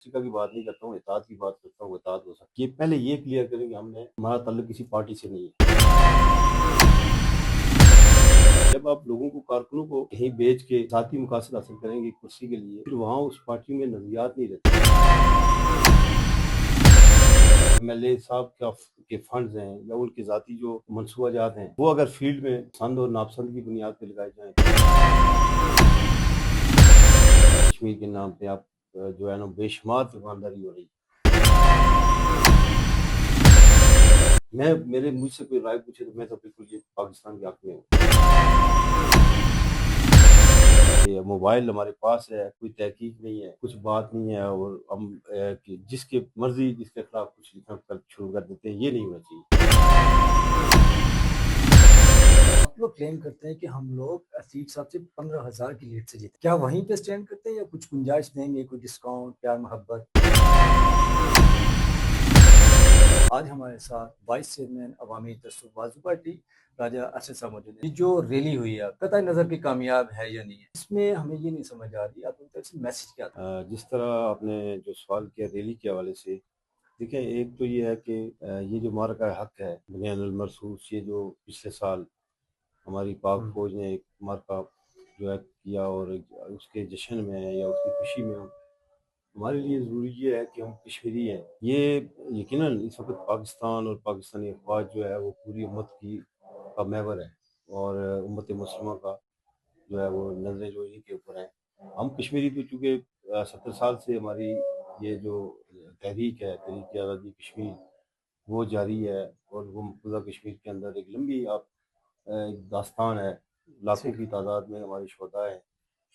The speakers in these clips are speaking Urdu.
فقہ کی بات نہیں کرتا ہوں، اطاعت کی بات کرتا ہوں، اطاعت ہو سکتی ہے۔ پہلے یہ کلیئر کریں کہ ہمارا تعلق کسی پارٹی سے نہیں ہے۔ جب آپ لوگوں کو، کارکنوں کو کہیں بیچ کے ذاتی مقاصد حاصل کریں گے کرسی کے لیے، پھر وہاں اس پارٹی میں نظریات نہیں رہتے۔ ایم ایل اے صاحب کے فنڈز ہیں یا ان کے ذاتی جو منصوبہ جات ہیں، وہ اگر فیلڈ میں پسند اور ناپسند کی بنیاد پہ لگائے جائیں، کشمیر کے نام پہ آپ جو ہے نا بے شمار دکانداری ہو رہی ہے۔ مجھ سے کوئی رائے پوچھے تو میں تو بالکل یہ پاکستان کے حق میں ہوں۔ یہ موبائل ہمارے پاس ہے، کوئی تحقیق نہیں ہے، کچھ بات نہیں ہے، اور ہم جس کے مرضی جس کے خلاف کچھ لکھنا شروع کر دیتے ہیں، یہ نہیں ہونا چاہیے۔ آپ لوگ کلیم کرتے ہیں کہ ہم لوگ عتیق صاحب سے 15,000 کی لیڈ سے جیتے، کیا وہیں پہ سٹینڈ کرتے ہیں یا کچھ گنجائش دیں گے، کوئی ڈسکاؤنٹ، پیار محبت؟ آج ہمارے ساتھ وائس چیئرمین عوامی تصوف بازو پارٹی راجہ ارشد صاحب موجود ہیں۔ یہ جو ریلی ہوئی ہے قطع نظر کہ کامیاب ہے یا نہیں ہے، اس میں ہمیں یہ نہیں سمجھ آ رہی آپ ان طرف سے میسج کیا تھا؟ جس طرح آپ نے جو سوال کیا ریلی کے حوالے سے، دیکھیں ایک تو یہ ہے کہ یہ جو معرکہ حق ہے بنیان المرصوص، یہ جو پچھلے سال ہماری پاک فوج نے ایک معرکہ جو ہے کیا، اور اس کے جشن میں یا اس کی خوشی میں ہمارے لیے ضروری یہ ہے کہ ہم کشمیری ہیں۔ یہ یقیناً اس وقت پاکستان اور پاکستانی افواج جو ہے وہ پوری امت کا محور ہے، اور امت مسلمہ کا جو ہے وہ نظریں جو انہیں کے اوپر ہیں۔ ہم کشمیری تو چونکہ 70 سال سے ہماری یہ جو تحریک ہے، تحریک آزادی کشمیر، وہ جاری ہے، اور وہ مقبوضہ کشمیر کے اندر ایک لمبی ایک داستان ہے، لاکھوں کی تعداد میں ہمارے شہداء ہیں،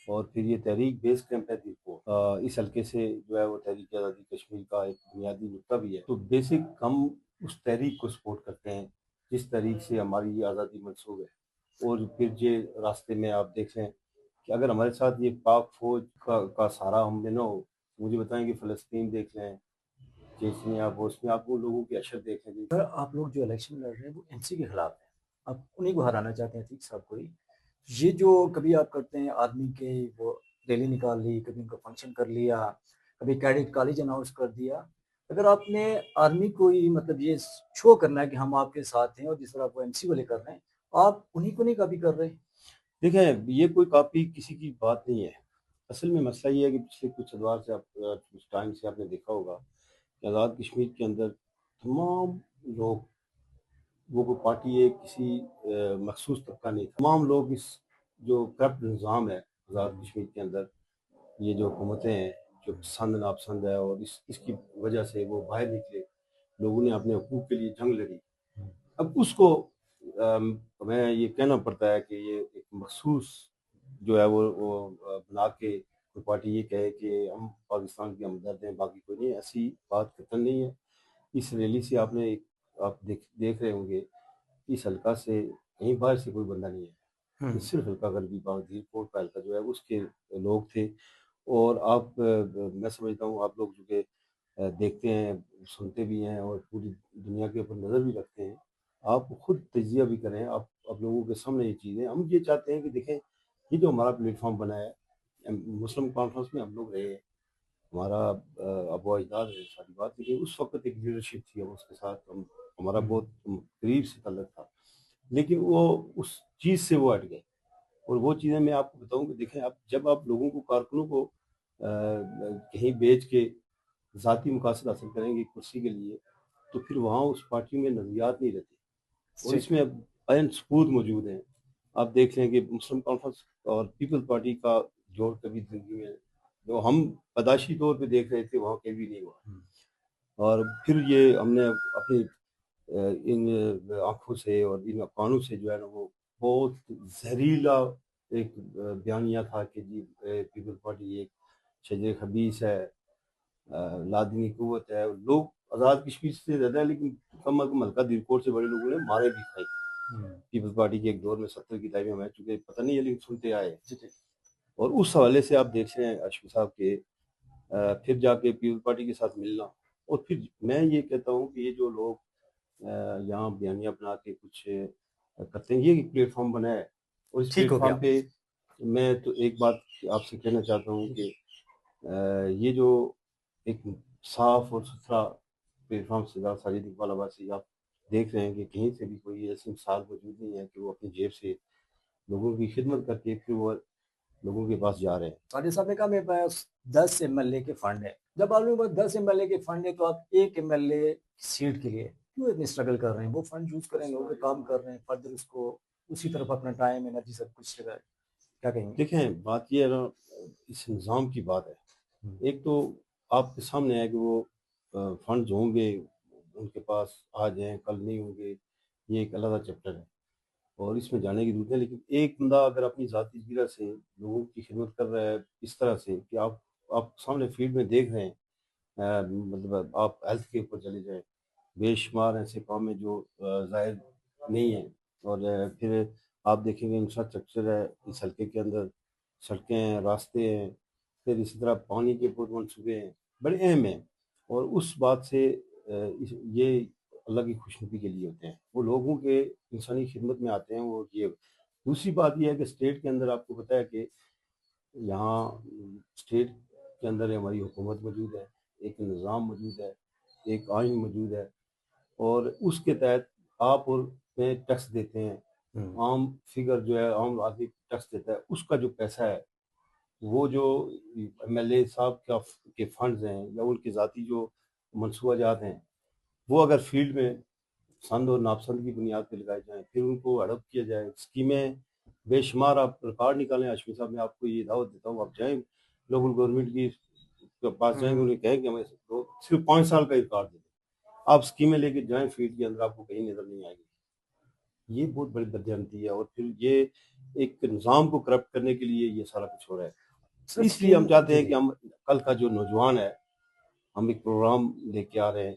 اور پھر یہ تحریک بیس کیمپ ہے دیپور، اس حلقے سے جو ہے وہ تحریک آزادی کشمیر کا ایک بنیادی نقطہ بھی ہے۔ تو بیسک ہم اس تحریک کو سپورٹ کرتے ہیں جس تحریک سے ہماری یہ آزادی منسوب ہے، اور پھر یہ راستے میں آپ دیکھ لیں کہ اگر ہمارے ساتھ یہ پاک فوج کا سہارا ہم نے نہ ہو، مجھے بتائیں کہ فلسطین دیکھ لیں، چیچنیا، بوسنیا، آپ وہ لوگوں کی اشر دیکھ لیں۔ سر آپ لوگ جو الیکشن لڑ رہے ہیں وہ این سی کے خلاف ہیں، آپ انہیں کو ہرانا چاہتے ہیں عتیق صاحب کو ہی۔ یہ جو کبھی آپ کرتے ہیں آرمی کے وہ ریلی نکال لی، کبھی ان کا فنکشن کر لیا، کبھی کیڈٹ کالج اناؤنس کر دیا، اگر آپ نے آرمی کو ہی مطلب یہ شو کرنا ہے کہ ہم آپ کے ساتھ ہیں، اور جس طرح آپ این سی والے کر رہے ہیں آپ انہیں کو نہیں کاپی کر رہے؟ دیکھیں یہ کوئی کاپی کسی کی بات نہیں ہے۔ اصل میں مسئلہ یہ ہے کہ پچھلے کچھ ادوار سے کچھ ٹائم سے آپ نے دیکھا ہوگا کہ آزاد کشمیر کے اندر تمام لوگ، وہ کوئی پارٹی ہے کسی مخصوص طبقہ نہیں تھا، تمام لوگ اس جو کرپٹ نظام ہے آزاد کشمیر کے اندر، یہ جو حکومتیں ہیں جو پسند ناپسند ہے، اور اس کی وجہ سے وہ باہر نکلے، لوگوں نے اپنے حقوق کے لیے جنگ لڑی۔ اب اس کو ہمیں یہ کہنا پڑتا ہے کہ یہ ایک مخصوص جو ہے وہ بنا کے کوئی پارٹی یہ کہے کہ ہم پاکستان کے ہمدرد ہیں، باقی کوئی نہیں، ایسی بات قطعاً نہیں ہے۔ اس ریلی سے آپ دیکھ رہے ہوں گے اس حلقہ سے کہیں باہر سے کوئی بندہ نہیں ہے، یہ صرف حلقہ غربی باغ کوٹ کا حلقہ جو ہے اس کے لوگ تھے۔ اور میں سمجھتا ہوں آپ لوگ جو کہ دیکھتے ہیں، سنتے بھی ہیں، اور پوری دنیا کے اوپر نظر بھی رکھتے ہیں، آپ خود تجزیہ بھی کریں، آپ لوگوں کے سامنے یہ چیزیں، ہم یہ چاہتے ہیں کہ دیکھیں یہ جو ہمارا پلیٹ فارم بنا ہے مسلم کانفرنس میں، ہم لوگ رہے ہیں، ہمارا ابو اجداد ہے، ساری بات، لیکن اس وقت ایک لیڈرشپ تھی، اس کے ساتھ ہمارا بہت قریب سے تعلق تھا، لیکن وہ اس چیز سے وہ ہٹ گئے۔ اور وہ چیزیں میں آپ کو بتاؤں کہ دیکھیں جب آپ لوگوں کو، کارکنوں کو کہیں بیچ کے ذاتی مقاصد حاصل کریں گے کرسی کے لیے، تو پھر وہاں اس پارٹی میں نظریات نہیں رہتے، اور اس میں عین ثبوت موجود ہیں۔ آپ دیکھ لیں کہ مسلم کانفرنس اور پیپل پارٹی کا جوڑ کبھی زندگی میں جو ہم پیدائشی طور پہ دیکھ رہے تھے وہاں کبھی نہیں ہوا، اور پھر یہ ہم نے اپنی ان آنکھوں سے اور ان افغانوں سے جو ہے نا وہ بہت زہریلا ایک بیانیہ تھا کہ جی پیپل پارٹی ایک شجر خبیث ہے، لادینی قوت ہے، لوگ آزاد کشمیر سے زیادہ ہے، لیکن کم از کم ہلکا دیرکوٹ سے بڑے لوگوں نے مارے بھی کھائی پیپل پارٹی کے ایک دور میں 70 کی ٹائم میں، چونکہ پتہ نہیں ہے لیکن سنتے آئے، اور اس حوالے سے آپ دیکھ رہے ہیں اشفی صاحب کے پھر جا کے پیپل پارٹی کے ساتھ ملنا، اور پھر میں یہ کہتا ہوں کہ یہ جو لوگ یہاں بیانیہ بنا کے کچھ کرتے ہیں، یہ ایک پلیٹ فارم بنا ہے، اور اس پلیٹ فارم پہ میں تو ایک بات آپ سے کہنا چاہتا ہوں کہ یہ جو ایک صاف اور ستھرا پلیٹ فارم سردار ساجد اقبال عباسی آپ دیکھ رہے ہیں کہ کہیں سے بھی کوئی ایسی مثال موجود نہیں ہے کہ وہ اپنی جیب سے لوگوں کی خدمت کر کے پھر وہ لوگوں کے پاس جا رہے ہیں۔ ساجد صاحب نے کہا میرے پاس 10 MLA کے فنڈ ہے۔ جب آپ کے پاس 10 MLA کے فنڈ ہے تو آپ ایک MLA سیٹ کے لیے کیوں اتنی اسٹرگل کر رہے ہیں؟ وہ فنڈ یوز کریں، لوگوں کے کام کر رہے ہیں، فردر اس کو اسی طرف اپنا ٹائم انرجی سب کچھ لگائے، کیا کہیں گے؟ دیکھیں بات یہ ہے نا، اس نظام کی بات ہے۔ ایک تو آپ کے سامنے ہے کہ وہ فنڈز ہوں گے ان کے پاس، آج ہیں کل نہیں ہوں گے، یہ ایک علیحدہ چیپٹر ہے اور اس میں جانے کی ضرورت ہے۔ لیکن ایک بندہ اگر اپنی ذاتی غرض سے لوگوں کی خدمت کر رہا ہے اس طرح سے کہ آپ سامنے فیلڈ میں دیکھ رہے ہیں، مطلب آپ ہیلتھ کے اوپر چلے جائیں، بے شمار ایسے کام ہیں جو ظاہر نہیں ہیں، اور پھر آپ دیکھیں گے انفراسٹرکچر ہے اس حلقے کے اندر، سڑکیں ہیں، راستے ہیں، پھر اسی طرح پانی کے بہت منصوبے ہیں، بڑے اہم ہیں، اور اس بات سے یہ اللہ کی خوشنودی کے لیے ہوتے ہیں، وہ لوگوں کے انسانی خدمت میں آتے ہیں۔ وہ یہ دوسری بات یہ ہے کہ اسٹیٹ کے اندر آپ کو پتہ ہے کہ یہاں اسٹیٹ کے اندر ہماری حکومت موجود ہے، ایک نظام موجود ہے، ایک آئین موجود ہے، اور اس کے تحت آپ اور میں ٹیکس دیتے ہیں۔ عام فگر جو ہے، عام آدمی ٹیکس دیتا ہے، اس کا جو پیسہ ہے وہ جو MLA صاحب کے فنڈز ہیں یا ان کے ذاتی جو منصوبہ جات ہیں، وہ اگر فیلڈ میں پسند اور ناپسند کی بنیاد پہ لگائے جائیں، پھر ان کو اڈاپٹ کیا جائے، اسکیمیں بے شمار آپ ریکارڈ نکالیں۔ ہاشمی صاحب میں آپ کو یہ دعوت دیتا ہوں، آپ جائیں لوکل گورنمنٹ کی کے پاس جائیں گے، انہیں کہیں کہ ہمیں صرف 5 سال کا ریکارڈ دے دیں، آپ اسکیمیں لے کے جائیں فیلڈ کے اندر، آپ کو کہیں نظر نہیں آئے گی۔ یہ بہت بڑی بدعنتی ہے، اور پھر یہ ایک نظام کو کرپٹ کرنے کے لیے یہ سارا کچھ ہو رہا ہے۔ سر اس لیے ہم چاہتے جی ہیں جی کہ ہم کل کا جو نوجوان ہے، ہم ایک پروگرام لے کے آ رہے ہیں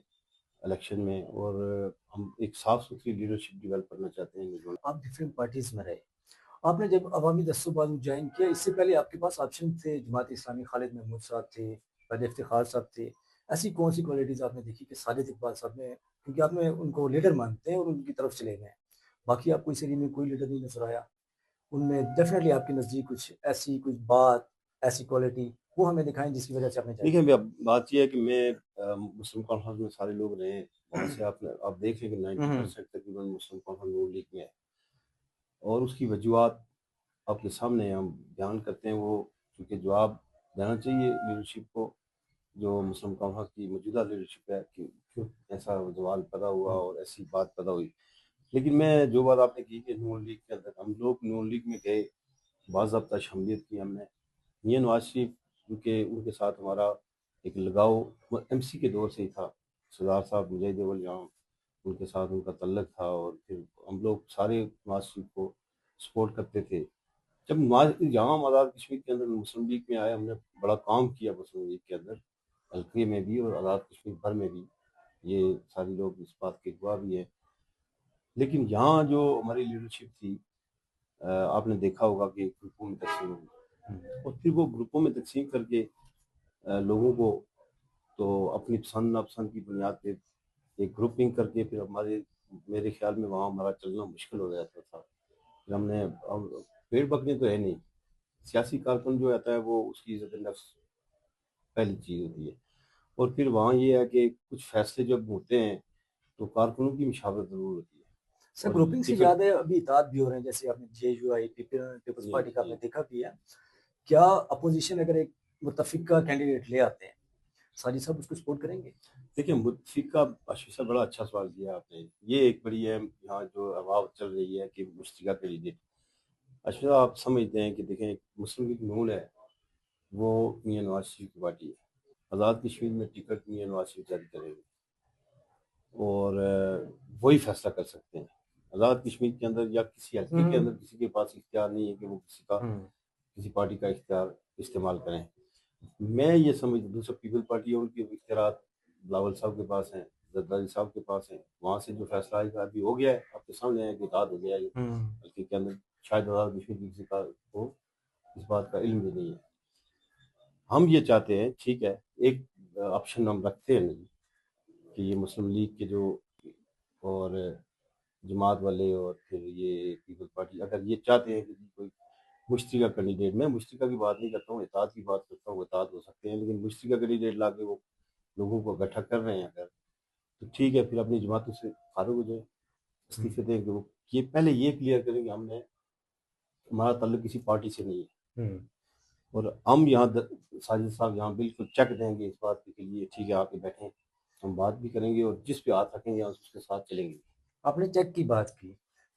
الیکشن میں، اور ہم ایک صاف ستھری لیڈرشپ ڈیولپ کرنا چاہتے ہیں نوجوان۔ آپ ڈفرینٹ پارٹیز میں رہے، آپ نے جب عوامی دستوں بازو جوائن کیا اس سے پہلے آپ کے پاس آپشن تھے، جماعت اسلامی، خالد محمود صاحب تھے، فیض افتخار صاحب تھے، ایسی کون سی کوالٹیز آپ نے دیکھی کہ ساجد اقبال صاحب نے، کیونکہ آپ نے ان کو لیڈر مانتے ہیں اور ان کی طرف چلے گئے ہیں، باقی آپ کو اس ایریے میں کوئی لیڈر نہیں نظر آیا، ان میں ڈیفینیٹلی آپ کے نزدیک کچھ ایسی کچھ بات، ایسی کوالٹی وہ ہمیں دکھائیں جس کی وجہ سے آپ نے جوائن دیکھیں کیا؟ بھی اب بات یہ ہے کہ میں مسلم کانفرنس میں سارے لوگ رہے ہیں، وہاں سے آپ دیکھیں کہ 90% تقریباً مسلم کانفرنس نون لیگ میں ہے، اور اس کی وجوہات آپ کے سامنے ہم بیان کرتے ہیں، وہ کیونکہ جواب دینا چاہیے لیڈرشپ کو، جو مسلم کانفرنس کی موجودہ لیڈرشپ ہے، کہ کیوں ایسا زوال پیدا ہوا اور ایسی بات پیدا ہوئی۔ لیکن میں جو بات آپ نے کی کہ نون لیگ کے اندر ہم لوگ نون لیگ میں گئے، باضابطہ شمولیت کی ہم نے، یہ نواز شریف کیونکہ ان کے ساتھ ہمارا ایک لگاؤ MC کے دور سے ہی تھا، سردار صاحب مجاہد اول جام، ان کے ساتھ ان کا تعلق تھا، اور پھر ہم لوگ سارے نواز شریف کو سپورٹ کرتے تھے۔ جب یہاں ہم آزاد کشمیر کے اندر مسلم لیگ میں آئے، ہم نے بڑا کام کیا مسلم لیگ کے اندر، حلقے میں بھی اور آزاد کشمیر بھر میں بھی، یہ سارے لوگ اس بات کے گواہ بھی ہیں۔ لیکن یہاں جو ہماری لیڈرشپ تھی، آپ نے دیکھا ہوگا کہ گروپوں میں تقسیم ہوئی، اور پھر وہ گروپوں میں تقسیم کر کے لوگوں کو تو اپنی پسند ناپسند کی بنیاد پہ ایک گروپنگ کر کے پھر میرے خیال میں وہاں ہمارا چلنا مشکل ہو جاتا تھا۔ پھر ہم نے پیڑ پکنے تو ہے نہیں، سیاسی کارکن جو آتا ہے وہ اس کی عزت نفس پہلی چیز ہوتی ہے، اور پھر وہاں یہ ہے کہ کچھ فیصلے جب ہوتے ہیں تو کارکنوں کی مشاورت ضرور ہوتی ہے، سر اور گروپنگ سے ٹکٹ یاد ہے ابھی اطاعت بھی ہو رہے ہیں، جیسے آپ نے JUI پیپلز جی پارٹی کا آپ جی نے دیکھا بھی ہے، کیا اپوزیشن اگر ایک متفقہ کینڈیڈیٹ لے آتے ہیں ساجد صاحب اس کو سپورٹ کریں گے؟ دیکھیں متفق کا اشفی صاحب بڑا اچھا سوال کیا آپ نے، یہ ایک بڑی ہے یہاں جو ہوا چل رہی ہے کہ مشترکہ کینڈیڈیٹ، اشفی صاحب آپ سمجھتے ہیں کہ دیکھیں مسلم لیگ نون ہے وہ میاں نواز شریف کی پارٹی ہے، آزاد کشمیر میں ٹکٹ میاں نواز شریف جاری کریں گے، اور وہی فیصلہ کر سکتے ہیں۔ آزاد کشمیر کے اندر یا کسی حلقے کے اندر کسی کے پاس اختیار نہیں ہے کہ وہ کسی پارٹی کا اختیار استعمال کریں۔ میں یہ سمجھ دوسرا پیپل پارٹی ہے، ان کے اختیارات بلاول صاحب کے پاس ہیں، زرداری صاحب کے پاس ہیں، وہاں سے جو فیصلہ آئے گا ابھی ہو گیا ہے، آپ کے سامنے ہے کہ اطاعت ہو گیا ہے حلقے کے اندر، شاید آزاد کشمیر کی کسی کا کو اس بات کا علم بھی نہیں ہے۔ ہم یہ چاہتے ہیں، ٹھیک ہے ایک آپشن ہم رکھتے ہیں نہیں کہ یہ مسلم لیگ کے جو اور جماعت والے اور پھر یہ پیپل پارٹی اگر یہ چاہتے ہیں کہ کوئی مشترکہ کینڈیڈیٹ، میں مشترکہ کی بات نہیں کرتا ہوں، اطاعت کی بات کرتا ہوں، اطاعت ہو سکتے ہیں، لیکن مشترکہ کینڈیڈیٹ لا کے وہ لوگوں کو اکٹھا کر رہے ہیں اگر، تو ٹھیک ہے، پھر اپنی جماعتوں سے فارغ ہو جائے، استعفے دیں کہ وہ یہ پہلے یہ کلیئر کریں کہ ہمارا تعلق کسی پارٹی سے نہیں ہے، اور ہم یہاں ساجد صاحب یہاں بالکل چیک دیں گے اس بات کے لیے، ٹھیک ہے آ کے بیٹھیں، ہم بات بھی کریں گے اور جس پہ ہاتھ رکھیں گے اس کے ساتھ چلیں گے۔ آپ نے چیک کی بات کی،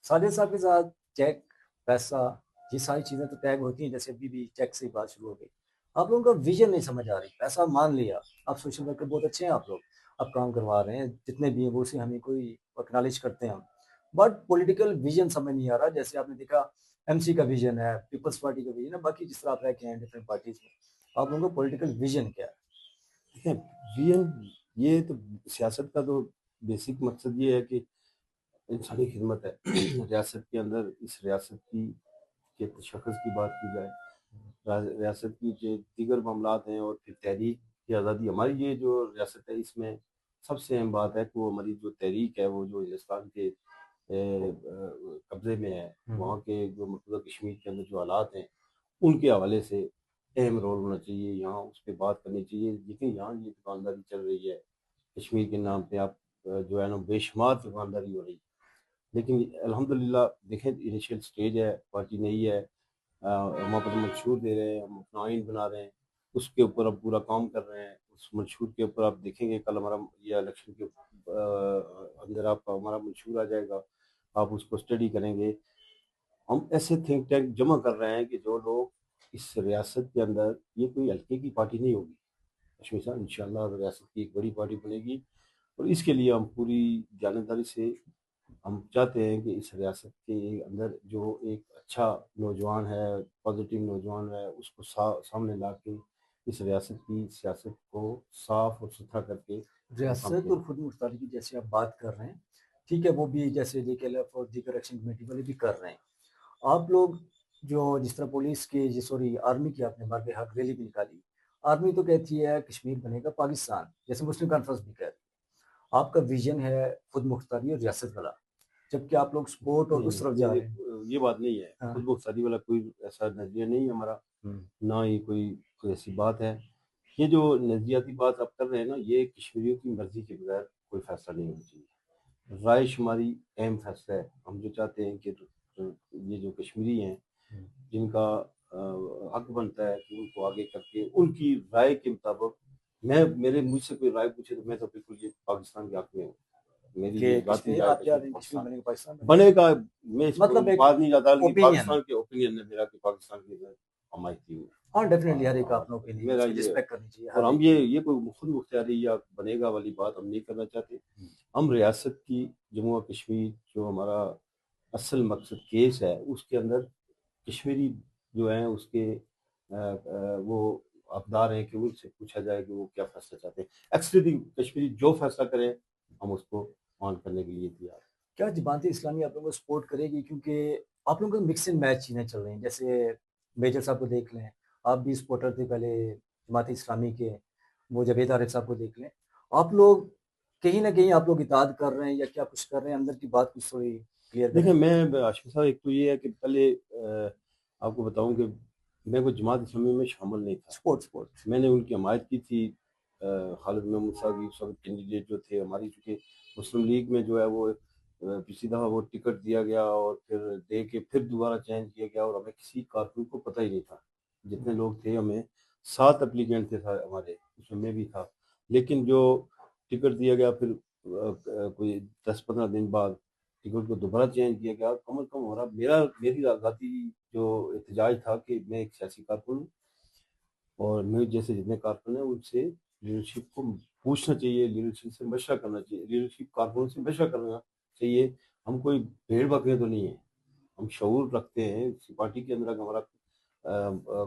ساجد صاحب کے ساتھ چیک، پیسہ، یہ ساری چیزیں تو طے ہوتی ہیں، جیسے ابھی بھی چیک سے بات شروع ہو گئی۔ آپ لوگوں کا ویژن نہیں سمجھ آ رہی، پیسہ مان لیا، آپ سوشل ورکر بہت اچھے ہیں، آپ لوگ آپ کام کروا رہے ہیں، جتنے بھی ہیں وہ سے ہمیں کوئی اکنالج کرتے ہیں ہم، بٹ پولیٹیکل ویژن سمجھ نہیں آ رہا۔ جیسے آپ نے دیکھا ایم سی کا ویژن ہے، پیپلز پارٹی کا ویژن ہے، باقی جس طرح آپ رہ کے ہیں ڈفرینٹ پارٹیز میں، آپ لوگوں کا پولیٹیکل ویژن کیا ہے؟ دیکھیں یہ تو سیاست کا تو بیسک مقصد یہ ہے کہ انسانی خدمت ہے ریاست کے اندر، اس ریاست کی کے تشخص کی بات کی جائے، ریاست کی جو دیگر معاملات ہیں، اور پھر تحریک کی آزادی، ہماری یہ جو ریاست ہے اس میں سب سے اہم بات ہے کہ وہ ہماری جو تحریک ہے وہ جو ہندوستان کے قبضے میں ہے، وہاں کے جو مقبوضہ کشمیر کے اندر جو حالات ہیں ان کے حوالے سے اہم رول ہونا چاہیے، یہاں اس پہ بات کرنی چاہیے، لیکن یہاں یہ دکانداری چل رہی ہے کشمیر کے نام پہ، آپ جو ہے نا بے شمار دکانداری ہو رہی ہے، لیکن الحمدللہ دیکھیں انیشیل سٹیج ہے، پارٹی نہیں ہے، ہم اپنا منشور دے رہے ہیں، ہم اپنا آئین بنا رہے ہیں، اس کے اوپر اب پورا کام کر رہے ہیں، اس منشور کے اوپر آپ دیکھیں گے کل ہمارا یہ الیکشن کے اندر آپ کا ہمارا منشور آ جائے گا، آپ اس کو اسٹڈی کریں گے۔ ہم ایسے تھنک ٹینک جمع کر رہے ہیں کہ جو لوگ اس ریاست کے اندر، یہ کوئی ہلکے کی پارٹی نہیں ہوگی کشمیر صاحب، انشاءاللہ ریاست کی ایک بڑی پارٹی بنے گی، اور اس کے لیے ہم پوری جانبداری سے ہم چاہتے ہیں کہ اس ریاست کے اندر جو ایک اچھا نوجوان ہے، پازیٹیو نوجوان ہے، اس کو سامنے لا کے اس ریاست کی سیاست کو صاف اور ستھرا کر کے ریاست اور خود مختاری کی جیسے آپ بات کر رہے ہیں، ٹھیک ہے، وہ بھی جیسے جے کے ایل ایف اور دیگر ایکشن کمیٹی والے بھی کر رہے ہیں، آپ لوگ جو جس طرح پولیس کی سوری آرمی کی آپ نے مرد حق ریلی بھی نکالی، آرمی تو کہتی ہے کشمیر بنے گا پاکستان، جیسے مسلم کانفرنس بھی کہتی ہے، آپ کا ویژن ہے خود مختاری اور ریاست والا، جبکہ آپ لوگ سپورٹ اور اس طرف جا رہے ہیں۔ یہ بات نہیں ہے، ہاں۔ خود مختاری والا کوئی ایسا نظریہ نہیں ہے ہمارا، نہ ہی کوئی ایسی بات ہے، یہ جو نظریاتی بات آپ کر رہے ہیں نا، یہ کشمیریوں کی مرضی کے بغیر کوئی فیصلہ نہیں ہونا چاہیے، رائے شماری اہم فیصلہ ہے، ہم جو چاہتے ہیں کہ یہ جو کشمیری ہیں جن کا حق بنتا ہے کہ ان کو آگے کر کے ان کی رائے کے مطابق، مجھ سے کوئی رائے پوچھے تو میں تو بالکل یہ پاکستان کے حق میں ہوں، میری کہ یہ ذاتی کشمیر رائے آپ ہے چاہ کہ رہے ہیں کشمیر پاکستان بنے گا پاکستان بنے گا، میں اس مطلب ایک بات نہیں چاہتا، لیکن اوپینین پاکستان کے اوپینین ہے میرا کہ پاکستان کی حمایتی ہوں، ہاں ڈیفینیٹلی ہر ایک اپنا اوپینین میرا اس کی یہ، رسپیکٹ کرنی چاہیے اور ہر ہم ایک یہ کوئی خود مختاری یا بنے گا والی بات ہم نہیں کرنا چاہتے، ہم ریاست کی جموں و کشمیر جو ہمارا اصل مقصد کیس ہے اس کے اندر کشمیری جو ہیں اس کے وہ حقدار ہیں کہ ان سے پوچھا جائے کہ وہ کیا فیصلہ چاہتے ہیں، ایکچولی کشمیری جو فیصلہ کریں ہم اس کو مان کرنے کے لیے تیار ہیں۔ کیا جماعت اسلامی آپ لوگوں کو سپورٹ کرے گی؟ کیونکہ آپ لوگوں کو مکس اینڈ میچ چیزیں چل رہی ہیں، جیسے میجر صاحب کو دیکھ لیں، آپ بھی سپورٹر تھے پہلے جماعت اسلامی کے، وہ جاوید عارف صاحب کو دیکھ لیں، آپ لوگ کہیں نہ کہیں آپ لوگ اطاعت کر رہے ہیں یا کیا کچھ کر رہے ہیں، اندر کی بات کچھ تھوڑی کلیئر کریں۔ دیکھیں میں عاشق صاحب، ایک تو یہ ہے کہ پہلے آپ کو بتاؤں کہ میں کوئی جماعت اسلامی میں شامل نہیں تھا، سپورٹ میں نے ان کی حمایت کی تھی، خالد محمود صاحب اس وقت کینڈیڈیٹ جو تھے ہماری، چونکہ مسلم لیگ میں جو ہے وہ پچھلی دفعہ وہ ٹکٹ دیا گیا اور پھر دے کے پھر دوبارہ چینج کیا گیا، اور ہمیں کسی کارکن کو پتہ ہی نہیں تھا، جتنے لوگ تھے ہمیں 7 اپلیکینٹ تھے ہمارے، اس میں بھی تھا، لیکن جو ٹکٹ دیا گیا پھر کوئی 10-15 دن بعد ٹکٹ کو دوبارہ چینج کیا گیا، کم از کم ہمارا میری ذاتی جو احتجاج تھا کہ میں ایک سیاسی کارکن ہوں، اور میں جیسے جتنے کارکن ہیں ان سے لیڈرشپ کو پوچھنا چاہیے، لیڈرشپ سے مشورہ کرنا چاہیے، لیڈرشپ کارکنوں سے مشورہ کرنا چاہیے، ہم کوئی بھیڑ بکرے تو نہیں ہیں، ہم شعور رکھتے ہیں، اس پارٹی کے اندر اگر ہمارا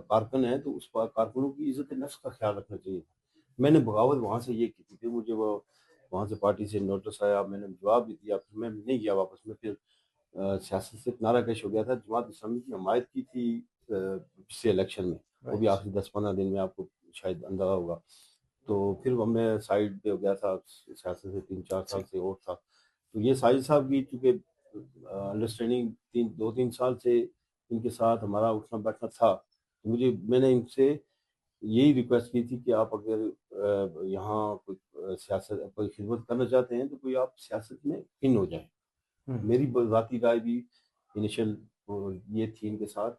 کارکن ہے تو اس کارکنوں کی عزت نفس کا خیال رکھنا چاہیے۔ میں نے بغاوت وہاں سے یہ کی تھی کہ مجھے وہ وہاں سے پارٹی سے نوٹس آیا، میں نے جواب بھی دیا، پھر میں نہیں گیا واپس، میں پھر سیاست سے نعرہ کش ہو گیا تھا، جماعت اسلامی کی حمایت کی تھی پچھلے الیکشن میں، وہ بھی آخری 10-15 دن میں، آپ کو شاید اندازہ ہوگا، تو پھر میں سائڈ پہ ہو گیا تھا سیاست سے، 3-4 سال سے اور تھا، تو یہ ساجد صاحب کی چونکہ انڈرسٹینڈنگ 2-3 سال سے ان کے ساتھ ہمارا اٹھنا بیٹھنا تھا، میں نے ان سے یہی ریکویسٹ کی تھی کہ آپ اگر یہاں کوئی سیاست کوئی خدمت کرنا چاہتے ہیں تو کوئی آپ سیاست میں ان ہو جائیں. میری ذاتی رائے بھی انیشل یہ تھی ان کے ساتھ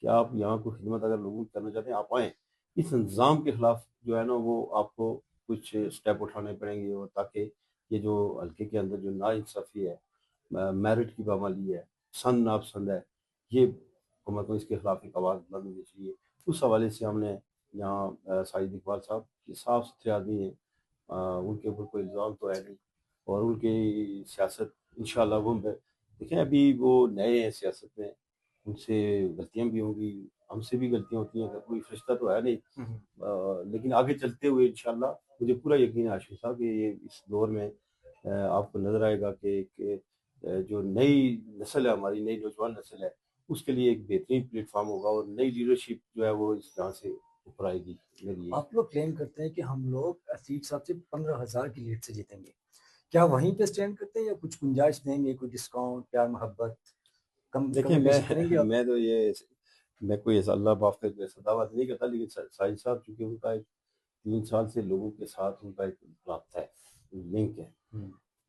کہ آپ یہاں کو خدمت اگر لوگوں کی کرنا چاہتے ہیں آپ آئیں. اس نظام کے خلاف جو ہے نا وہ آپ کو کچھ سٹیپ اٹھانے پڑیں گے، اور تاکہ یہ جو حلقے کے اندر جو ناانصافی ہے، میرٹ کی پامالی ہے، پسند ناپسند ہے، یہ حکومت کو اس کے خلاف ایک آواز بلند ہونی چاہیے. اس حوالے سے ہم نے یہاں ساجد اقبال صاحب یہ صاف ستھرے آدمی ہیں، ان کے اوپر کوئی الزام تو ہے نہیں، اور ان کی سیاست انشاءاللہ وہ دیکھیں ابھی وہ نئے ہیں سیاست میں، ان سے غلطیاں بھی ہوں گی، ہم سے بھی غلطیاں ہوتی ہیں، کوئی فرشتہ تو ہے نہیں، لیکن آگے چلتے ہوئے انشاءاللہ مجھے پورا یقین ہے عاشق صاحب کہ یہ اس دور میں آپ کو نظر آئے گا کہ جو نئی نسل ہے، ہماری نئی نوجوان نسل ہے، اس کے لیے ایک بہترین پلیٹ فارم ہوگا، اور نئی لیڈرشپ جو ہے وہ اس طرح سے اوپر آئے گی. آپ لوگ کلیم کرتے ہیں کہ ہم لوگ عتیق صاحب سے 15,000 کی لیڈ سے جیتیں گے، کیا وہیں پہ سٹینڈ کرتے ہیں یا کچھ گنجائش دیں گے، کوئی ڈسکاؤنٹ، پیار محبت دیکھیں بیشی کریں گے آپ؟ میں تو یہ میں کوئی ایسا اللہ معاف کر کے ایسا دعویٰ نہیں کرتا، لیکن ساجد صاحب چونکہ ان کا ایک 3 سال سے لوگوں کے ساتھ ان کا ایک رابطہ ہے، لنک ہے،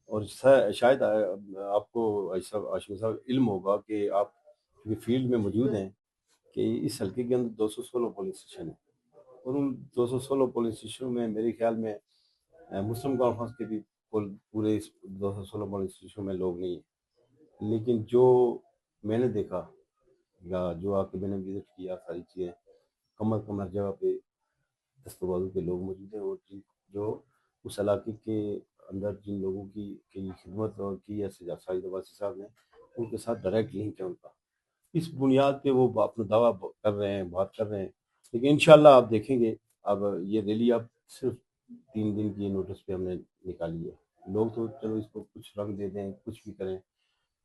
اور شاید آپ کو عاشق صاحب علم ہوگا کہ آپ کیونکہ فیلڈ میں موجود ہیں کہ اس حلقے کے اندر 216 پولنگ اسٹیشن ہیں، اور ان 216 پولنگ اسٹیشنوں میں میرے خیال میں مسلم کانفرنس کے بھی پورے اس 216 پولنگ اسٹیشنوں میں لوگ نہیں ہیں. لیکن جو میں نے دیکھا یا جو آ کے میں نے وزٹ کیا، ساری چیزیں کمر کمر جگہ پہ دستاویزوں کے لوگ موجود ہیں، اور جو اس علاقے کے اندر جن لوگوں کی خدمت اور کی ہے ساجد عباسی صاحب نے، ان کے ساتھ ڈائریکٹ لنک ہے ان کا. اس بنیاد پہ وہ اپنا دعویٰ کر رہے ہیں، بات کر رہے ہیں، لیکن انشاءاللہ آپ دیکھیں گے. اب یہ ریلی اب صرف 3 دن کی نوٹس پہ ہم نے نکالی ہے. لوگ تو چلو اس کو کچھ رنگ دے دیں، کچھ بھی کریں،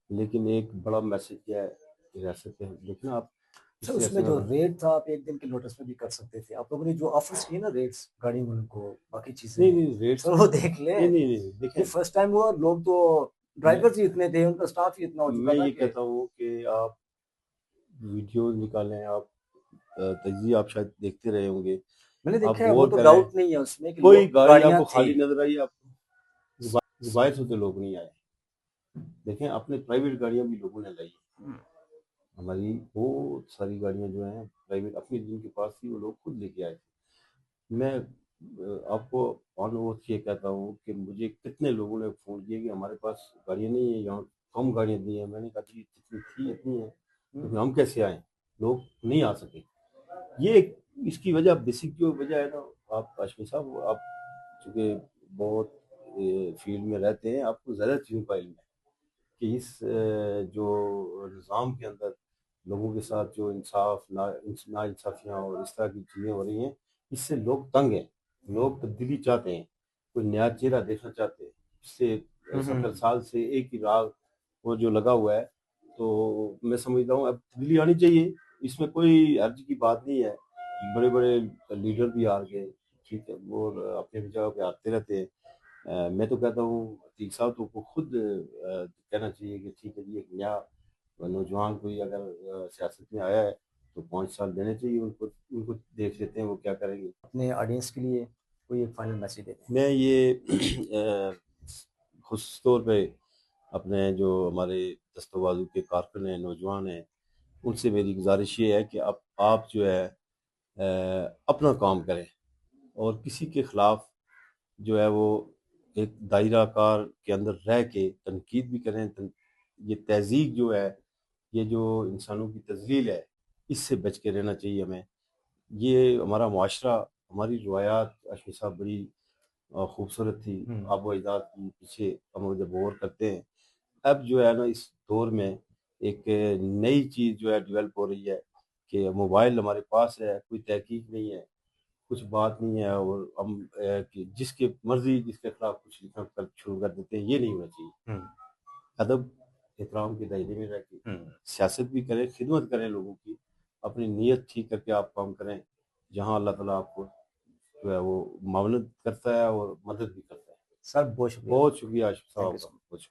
لیکن ایک بڑا میسج کیا ہے ریاست پہ دیکھنا آپ. سر اس میں جو ریٹ تھا آپ 1 دن کے نوٹس میں بھی کر سکتے تھے، آپ لوگوں نے جو آفرز کیے نا ریٹس گاڑیوں والوں کو، باقی چیزیں، نہیں ریٹس سر وہ دیکھ لیں. نہیں دیکھیں، یہ فرسٹ ٹائم ہوا، لوگ تو ڈرائیورز ہی اتنے تھے، ان کا سٹاف ہی اتنا ہو چکا میں تھا یہ کہ کہتا ہوں کہ آپ ویڈیو نکالیں، آپ تجزیہ آپ شاید دیکھتے رہے ہوں گے، میں نے آپ دیکھا ہے، وہ غور تو کریں. ڈاؤٹ نہیں ہے اس میں کہ کوئی گاڑی آپ گاڑیاں کو خالی تھیں. نظر آئی؟ آپ کو باہر سے تو لوگ نہیں آئے. دیکھیں اپنے پرائیویٹ گاڑیاں بھی لوگوں نے لائی ہیں، ہماری بہت ساری گاڑیاں جو ہیں پرائیویٹ اپنی جن کے پاس تھی وہ لوگ خود لے کے آئے تھے. میں آپ کو آن اوتھ یہ کہتا ہوں کہ مجھے کتنے لوگوں نے فون کیا کہ ہمارے پاس گاڑیاں نہیں ہیں، یہاں کم گاڑیاں دی ہیں. میں نے کہا جی اتنی تھی اتنی ہیں، لیکن ہم کیسے آئیں؟ لوگ نہیں آ سکے. یہ اس کی وجہ بیسک جو وجہ ہے نا، آپ ہاشمی صاحب آپ چونکہ بہت فیلڈ میں رہتے ہیں، آپ کو زیادہ چیزوں کا علم ہے کہ اس جو نظام کے اندر لوگوں کے ساتھ جو نا انصافیاں اور اس طرح کی چیزیں ہو رہی ہیں، اس سے لوگ تنگ ہیں، لوگ تبدیلی چاہتے ہیں، کوئی نیا چہرہ دیکھنا چاہتے ہیں. اس سے 70 سال سے ایک ہی راگ وہ جو لگا ہوا ہے، تو میں سمجھتا ہوں اب تبدیلی آنی چاہیے. اس میں کوئی حرج کی بات نہیں ہے. بڑے بڑے لیڈر بھی ہار گئے، ٹھیک ہے، وہ اپنی جگہ پہ آتے رہتے ہیں. میں تو کہتا ہوں عتیق صاحب کو خود کہنا چاہیے کہ ٹھیک ہے جی، ایک نیا نوجوان کوئی اگر سیاست میں آیا ہے تو 5 سال دینے چاہیے ان کو دیکھ لیتے ہیں وہ کیا کریں گے. اپنے آڈینس کے لیے کوئی ایک فائنل میسج دے دیں. میں یہ خصوص طور پہ اپنے جو ہمارے دست بازو کے کارکن ہیں، نوجوان ہیں، ان سے میری گزارش یہ ہے کہ آپ جو ہے اپنا کام کریں، اور کسی کے خلاف جو ہے وہ ایک دائرہ کار کے اندر رہ کے تنقید بھی کریں. یہ تہذیب جو ہے، یہ جو انسانوں کی تذلیل ہے، اس سے بچ کے رہنا چاہیے ہمیں. یہ ہمارا معاشرہ، ہماری روایات اشمی صاحب بڑی خوبصورت تھی، آب و اجداد کی پیچھے ہم جب غور کرتے ہیں. اب جو ہے نا اس دور میں ایک نئی چیز جو ہے ڈیولپ ہو رہی ہے کہ موبائل ہمارے پاس ہے، کوئی تحقیق نہیں ہے، کچھ بات نہیں ہے، اور ہم کہ جس کی مرضی جس کے خلاف کچھ لکھنا شروع کر دیتے ہیں. یہ نہیں ہونا چاہیے. ادب احترام کے دائرے میں رہ کے سیاست بھی کریں، خدمت کریں لوگوں کی، اپنی نیت ٹھیک کر کے آپ کام کریں، جہاں اللہ تعالیٰ آپ کو جو ہے وہ معاونت کرتا ہے اور مدد بھی کرتا ہے. سر بہت شکریہ. بہت شکریہ عاشق تھینک یو صاحب سو کا. مچ.